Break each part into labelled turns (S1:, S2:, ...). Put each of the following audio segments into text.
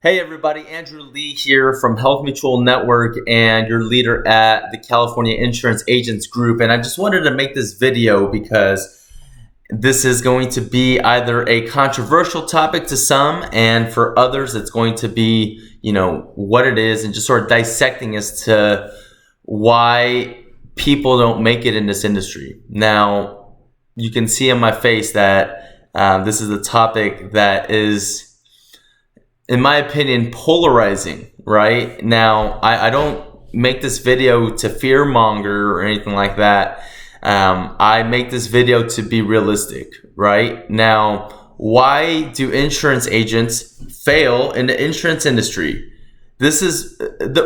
S1: Hey everybody, Andrew Lee here from Health Mutual Network and your leader at the California Insurance Agents Group. And I just wanted to make this video because this is going to be either a controversial topic to some, and for others it's going to be, what it is, and just sort of dissecting as to why people don't make it in this industry. Now, you can see on my face that this is a topic that is, in my opinion, polarizing, right? Now, I don't make this video to fear monger or anything like that. I make this video to be realistic, right? Now, why do insurance agents fail in the insurance industry? This is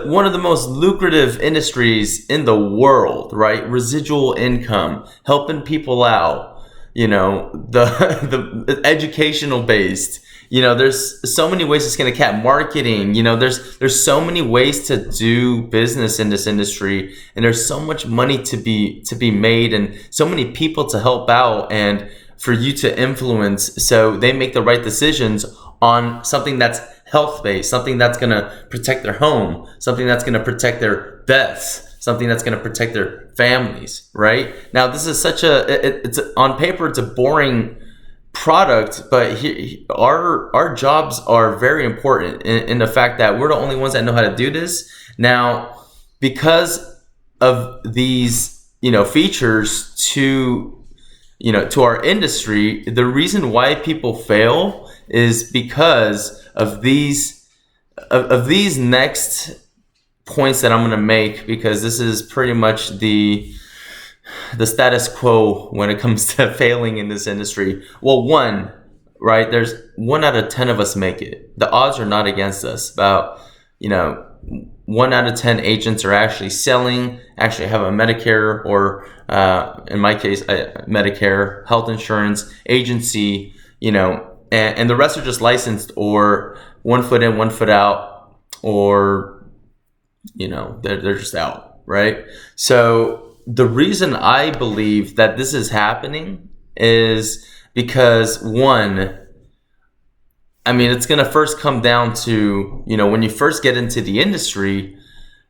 S1: one of the most lucrative industries in the world, right? Residual income, helping people out, the educational based. There's so many ways to skin a cat. Marketing, there's so many ways to do business in this industry, and there's so much money to be made, and so many people to help out and for you to influence, so they make the right decisions on something that's health-based, something that's going to protect their home, something that's going to protect their pets, something that's going to protect their families, right? Now, this is it's on paper, it's a boring product, but our jobs are very important in the fact that we're the only ones that know how to do this. Now, because of these, features to our industry, the reason why people fail is because of these next points that I'm going to make, because this is pretty much the status quo when it comes to failing in this industry. Well, there's 1 out of 10 of us make it. The odds are not against us. About 1 out of 10 agents are actually selling, actually have a Medicare, or in my case, Medicare, health insurance, agency, and the rest are just licensed, or 1 foot in, 1 foot out, or they're just out, right? So the reason I believe that this is happening is because, it's going to first come down to, when you first get into the industry,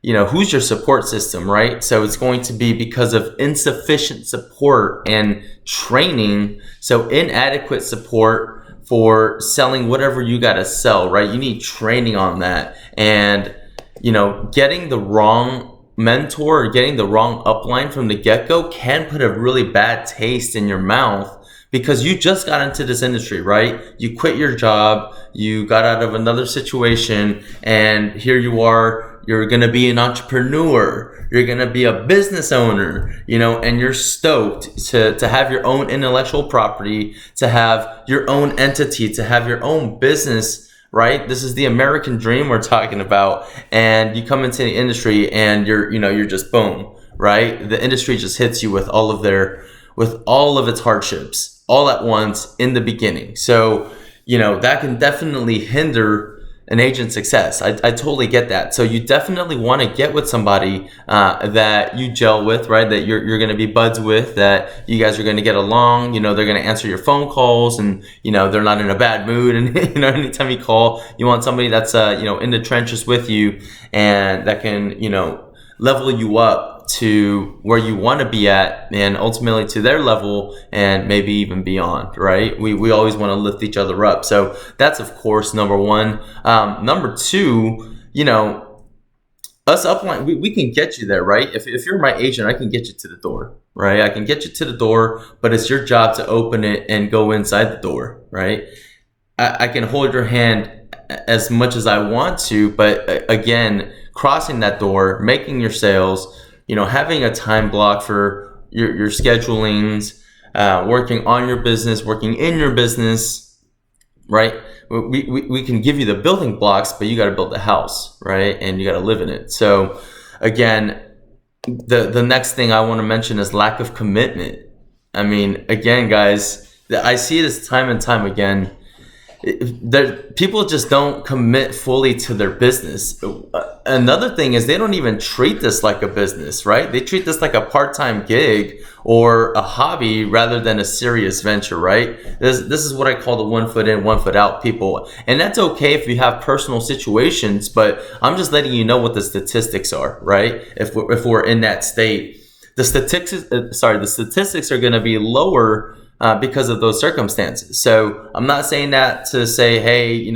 S1: who's your support system, right? So it's going to be because of insufficient support and training. So inadequate support for selling whatever you got to sell, right? You need training on that. And, getting the wrong mentor or getting the wrong upline from the get-go can put a really bad taste in your mouth, because you just got into this industry, right? You quit your job, you got out of another situation, and here you are, you're going to be an entrepreneur, you're going to be a business owner, and you're stoked to have your own intellectual property, to have your own entity, to have your own business, right? This is the American dream we're talking about. And you come into the industry and you're just boom, right? The industry just hits you with all of its hardships all at once in the beginning. So, that can definitely hinder an agent's success. I totally get that. So you definitely want to get with somebody that you gel with, right? That you're going to be buds with, that you guys are going to get along. They're going to answer your phone calls, and they're not in a bad mood. And anytime you call, you want somebody that's in the trenches with you, and that can level you up to where you want to be at, and ultimately to their level, and maybe even beyond, right? We always want to lift each other up. So that's, of course, number one. Number two, us upline, we can get you there, right? If you're my agent, I can get you to the door, right? I can get you to the door, but it's your job to open it and go inside the door, right? I can hold your hand as much as I want to, but again, crossing that door, making your sales, having a time block for your schedulings, working on your business, working in your business, right? We can give you the building blocks, but you got to build the house, right? And you got to live in it. So again, the next thing I want to mention is lack of commitment. Again, guys, I see this time and time again. People just don't commit fully to their business. Another thing is they don't even treat this like a business, right? They treat this like a part-time gig or a hobby rather than a serious venture, right? This is what I call the 1 foot in, 1 foot out people. And that's okay if you have personal situations, but I'm just letting you know what the statistics are, right? If we're in that state, the statistics are going to be lower because of those circumstances. So I'm not saying that to say, hey,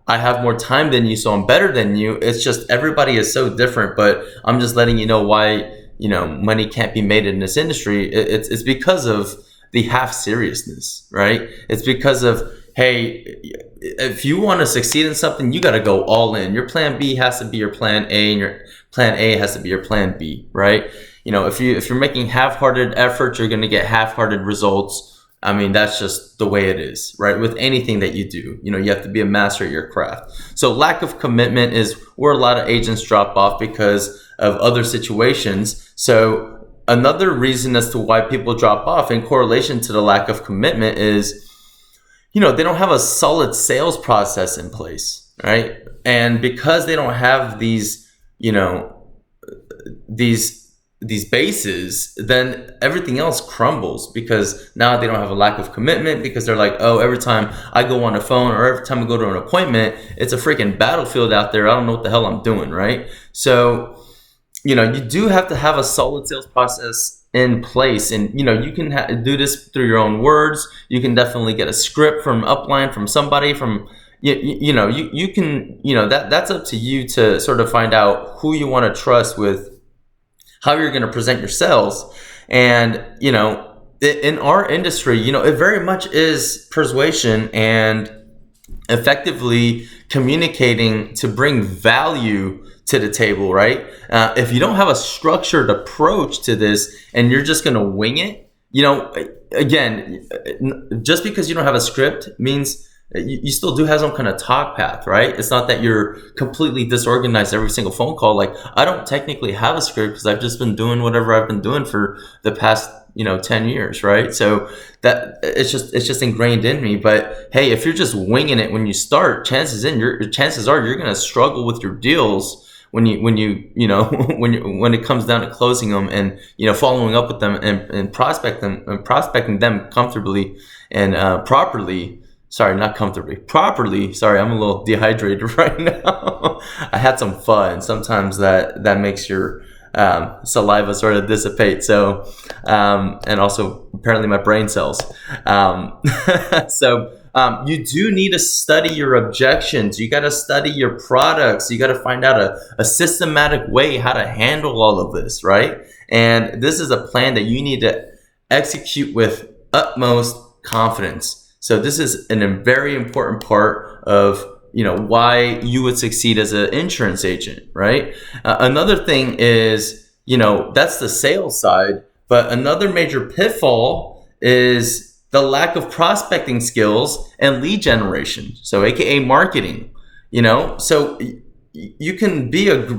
S1: I have more time than you, so I'm better than you. It's just everybody is so different, but I'm just letting you know why, money can't be made in this industry. It's because of the half seriousness, right? It's because of, hey, if you want to succeed in something, you got to go all in. Your plan B has to be your plan A, and your plan A has to be your plan B, right? If you're making half-hearted efforts, you're going to get half-hearted results. I mean, that's just the way it is, right? With anything that you do, you have to be a master at your craft. So lack of commitment is where a lot of agents drop off because of other situations. So another reason as to why people drop off in correlation to the lack of commitment is, they don't have a solid sales process in place, right? And because they don't have these bases, then everything else crumbles because now they don't have a lack of commitment because they're like, oh, every time I go on a phone or every time I go to an appointment, it's a freaking battlefield out there. I don't know what the hell I'm doing, right? So, you do have to have a solid sales process in place, and you can do this through your own words. You can definitely get a script from upline, from somebody, from you can that's up to you to sort of find out who you want to trust with how you're going to present your sales. And in our industry, it very much is persuasion and effectively communicating to bring value to the table, right? If you don't have a structured approach to this and you're just going to wing it, again, just because you don't have a script means you still do have some kind of talk path, right? It's not that you're completely disorganized every single phone call. Like, I don't technically have a script because I've just been doing whatever I've been doing for the past 10 years, right? So that it's just ingrained in me. But hey, if you're just winging it when you start, chances are you're going to struggle with your deals when when it comes down to closing them and following up with them and prospecting them comfortably and properly. Sorry, not comfortably, properly. Sorry, I'm a little dehydrated right now. I had some fun. Sometimes that makes your saliva sort of dissipate. So, and also apparently my brain cells. So you do need to study your objections. You got to study your products. You got to find out a systematic way how to handle all of this, right? And this is a plan that you need to execute with utmost confidence. So this is a very important part of why you would succeed as an insurance agent, right? Another thing is that's the sales side, but another major pitfall is the lack of prospecting skills and lead generation. So AKA marketing. So you can be a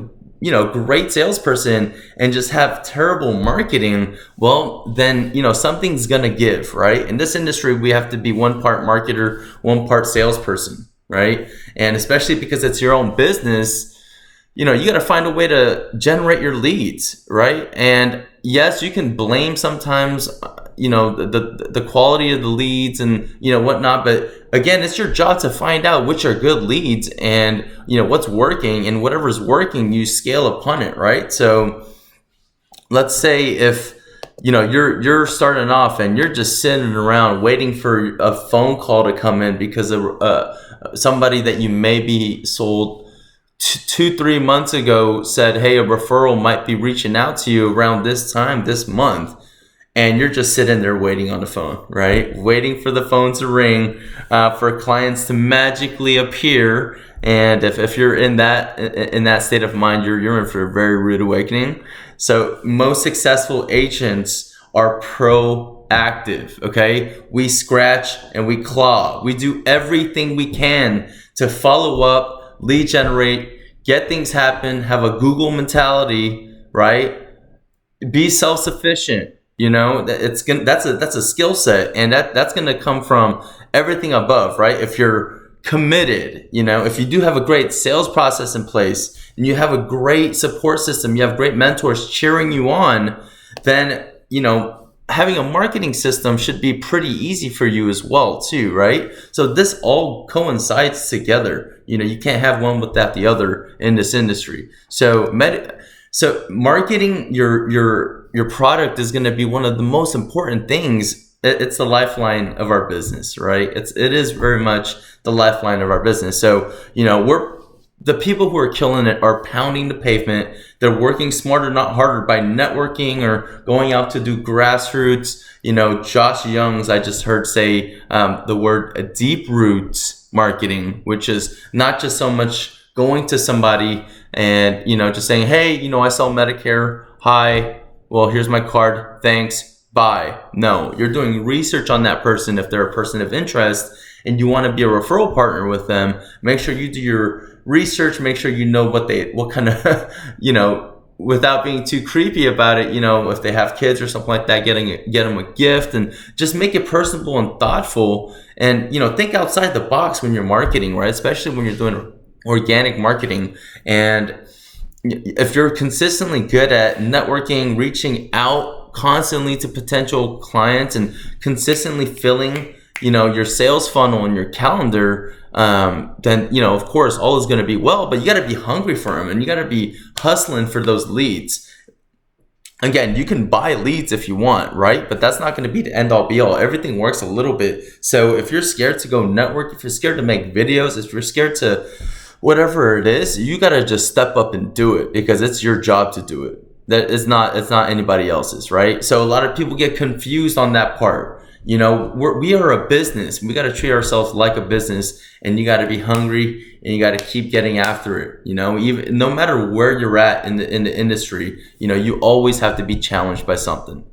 S1: great salesperson and just have terrible marketing. Well, then, something's going to give, right? In this industry, we have to be 1 part marketer, 1 part salesperson, right? And especially because it's your own business, you got to find a way to generate your leads, right? And yes, you can blame sometimes, the quality of the leads and, whatnot. But again, it's your job to find out which are good leads and, what's working, and whatever's working, you scale upon it, right? So let's say if, you're starting off and you're just sitting around waiting for a phone call to come in because of somebody that you maybe sold 2-3 months ago said, hey, a referral might be reaching out to you around this time this month, and you're just sitting there waiting on the phone, right? Waiting for the phone to ring, for clients to magically appear. And if you're in that state of mind, you're in for a very rude awakening. So most successful agents are proactive, okay? We scratch and we claw. We do everything we can to follow up, lead generate, get things happen, have a Google mentality, right? Be self-sufficient. that's a skill set, and that's gonna come from everything above, right? If you're committed, if you do have a great sales process in place and you have a great support system, you have great mentors cheering you on, then having a marketing system should be pretty easy for you as well too, right? So this all coincides together. You can't have one without the other in this industry. So marketing your product is going to be one of the most important things. It's the lifeline of our business, right? It is very much the lifeline of our business. So the people who are killing it are pounding the pavement. They're working smarter, not harder, by networking or going out to do grassroots. Josh Young's, I just heard say the word deep roots marketing, which is not just so much going to somebody and just saying, hey, I sell Medicare. Hi, well, here's my card. Thanks. Bye. No, you're doing research on that person. If they're a person of interest and you want to be a referral partner with them, make sure you do your research. Make sure you know what kind of, without being too creepy about it, if they have kids or something like that, get them a gift, and just make it personable and thoughtful. And, think outside the box when you're marketing, right? Especially when you're doing organic marketing. And if you're consistently good at networking, reaching out constantly to potential clients and consistently filling your sales funnel and your calendar, then of course all is going to be well. But you got to be hungry for them, and you got to be hustling for those leads. Again, you can buy leads if you want, right? But that's not going to be the end all be all. Everything works a little bit. So if you're scared to go network, if you're scared to make videos, if you're scared to whatever it is, you got to just step up and do it, because it's your job to do it. It's not anybody else's, right? So a lot of people get confused on that part. We are a business. We got to treat ourselves like a business, and you got to be hungry, and you got to keep getting after it. Even no matter where you're at in the industry, you always have to be challenged by something.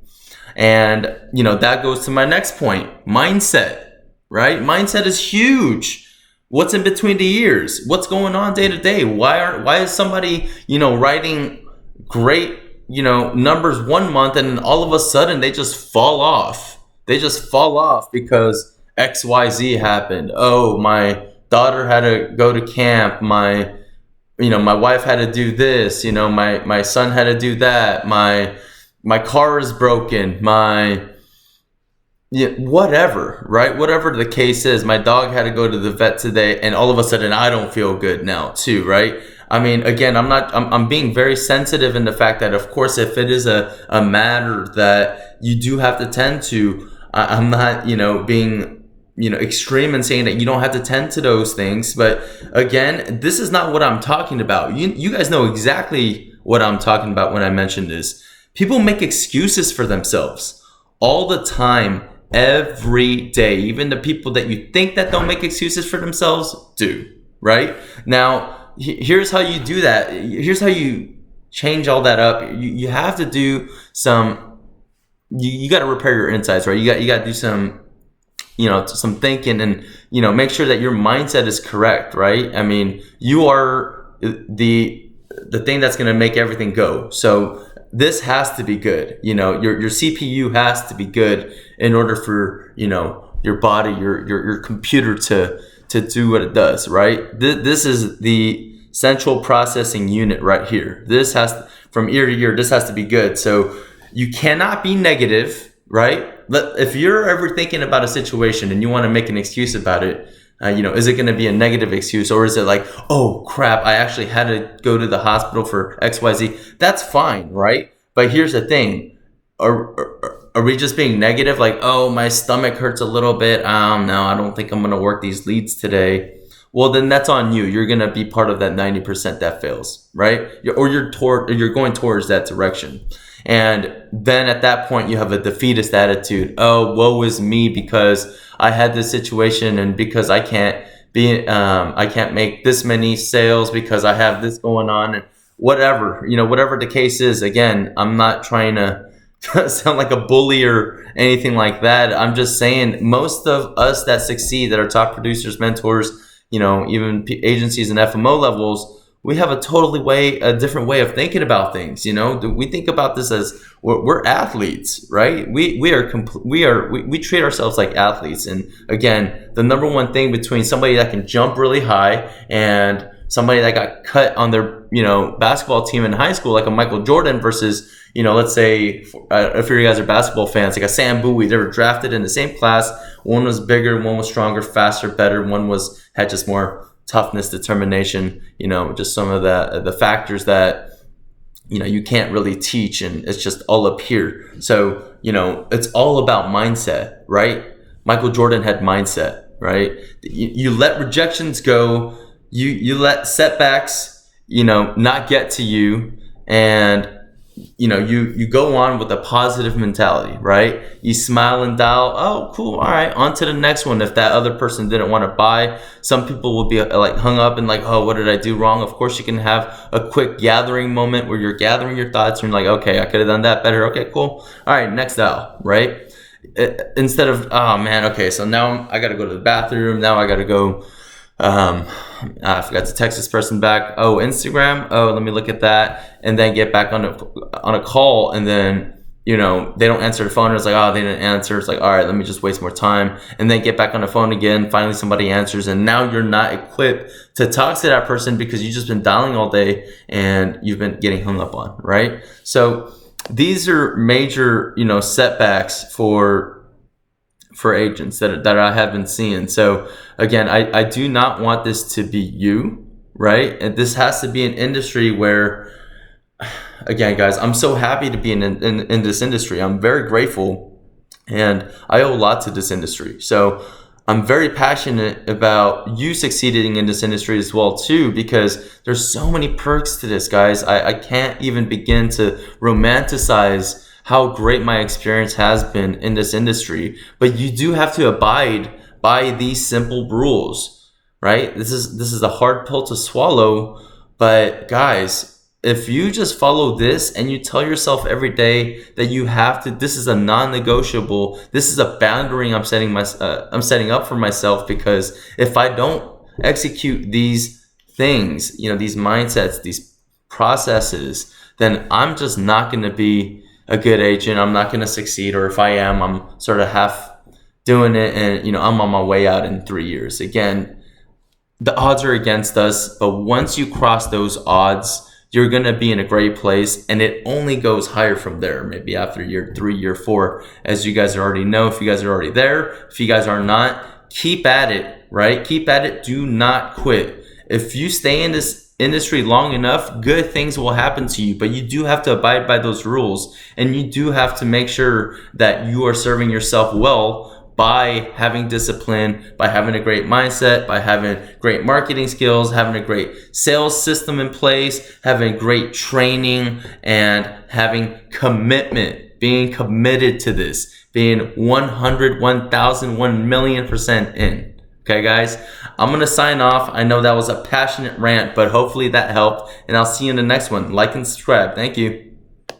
S1: And that goes to my next point: mindset. Right? Mindset is huge. What's in between the ears? What's going on day to day? Why is somebody writing great numbers one month, and then all of a sudden they just fall off? They just fall off because XYZ happened. Oh, my daughter had to go to camp. My wife had to do this. My son had to do that. My car is broken. Whatever, right? Whatever the case is, my dog had to go to the vet today, and all of a sudden I don't feel good now too, right? I mean, again, I'm being very sensitive in the fact that, of course, if it is a matter that you do have to tend to, I'm not, being, extreme and saying that you don't have to tend to those things. But again, this is not what I'm talking about. You guys know exactly what I'm talking about when I mention this. People make excuses for themselves all the time, every day. Even the people that you think that don't make excuses for themselves do, right? Now, here's how you do that. Here's how you change all that up. You have to do some. You got to repair your insides, right? You got to do some, some thinking, and make sure that your mindset is correct, right? I mean, you are the thing that's going to make everything go. So this has to be good. Your CPU has to be good in order for your body, your computer to do what it does, right? This is the central processing unit right here. This from ear to ear, this has to be good. So you cannot be negative, right? If you're ever thinking about a situation and you want to make an excuse about it, is it going to be a negative excuse, or is it like, oh crap, I actually had to go to the hospital for XYZ? That's fine, right? But here's the thing. Are we just being negative? Like, oh, my stomach hurts a little bit. No, I don't think I'm going to work these leads today. Well, then that's on you. You're going to be part of that 90% that fails, right? Or you're going towards that direction. And then at that point, you have a defeatist attitude. Oh, woe is me, because I had this situation, and because I can't make this many sales because I have this going on, and whatever the case is. Again, I'm not trying to sound like a bully or anything like that. I'm just saying most of us that succeed, that are top producers, mentors, even agencies and FMO levels, we have a different way of thinking about things. We think about this as we're athletes, right? We treat ourselves like athletes. And again, the number one thing between somebody that can jump really high and somebody that got cut on their basketball team in high school, like a Michael Jordan, versus let's say if you guys are basketball fans, like a Sam Bowie, they were drafted in the same class. One was bigger, one was stronger, faster, better. One had just more toughness, determination, just some of the factors that you can't really teach, and it's just all up here. So it's all about mindset, right? Michael Jordan had mindset, right? You let rejections go, you let setbacks not get to you, and you go on with a positive mentality, right? You smile and dial, oh, cool, all right, on to the next one. If that other person didn't want to buy, some people will be like hung up and like, oh, what did I do wrong? Of course, you can have a quick gathering moment where you're gathering your thoughts and you're like, okay, I could have done that better. Okay, cool. All right, next dial, right? Instead of, oh man, okay, so now I got to go to the bathroom. Now I got to go. I forgot to text this person back. Oh, Instagram. Oh, let me look at that, and then get back on a call, and then they don't answer the phone. It's like, oh, they didn't answer. It's like, all right, let me just waste more time, and then get back on the phone again. Finally, somebody answers, and now you're not equipped to talk to that person because you've just been dialing all day and you've been getting hung up on, right? So these are major setbacks for agents that I have been seeing. So again, I do not want this to be you, right? And this has to be an industry where, again, guys, I'm so happy to be in this industry. I'm very grateful, and I owe a lot to this industry. So I'm very passionate about you succeeding in this industry as well too, because there's so many perks to this, guys. I can't even begin to romanticize how great my experience has been in this industry. But you do have to abide by these simple rules, right? This is a hard pill to swallow, but guys, if you just follow this and you tell yourself every day that you have to, this is a non-negotiable, this is a boundary I'm setting up for myself, because if I don't execute these things, these mindsets, these processes, then I'm just not going to be a good agent. I'm not going to succeed, or if I am, I'm sort of half doing it, and I'm on my way out in 3 years. Again, the odds are against us, but once you cross those odds, you're going to be in a great place, and it only goes higher from there, maybe after year 3, year 4, as you guys already know. If you guys are already there, if you guys are not, keep at it, right? Keep at it. Do not quit. If you stay in this industry long enough, good things will happen to you, but you do have to abide by those rules, and you do have to make sure that you are serving yourself well by having discipline, by having a great mindset, by having great marketing skills, having a great sales system in place, having great training, and having commitment, being committed to this, being 100, 1,000, 1,000,000% in. Okay, guys, I'm going to sign off. I know that was a passionate rant, but hopefully that helped, and I'll see you in the next one. Like and subscribe. Thank you.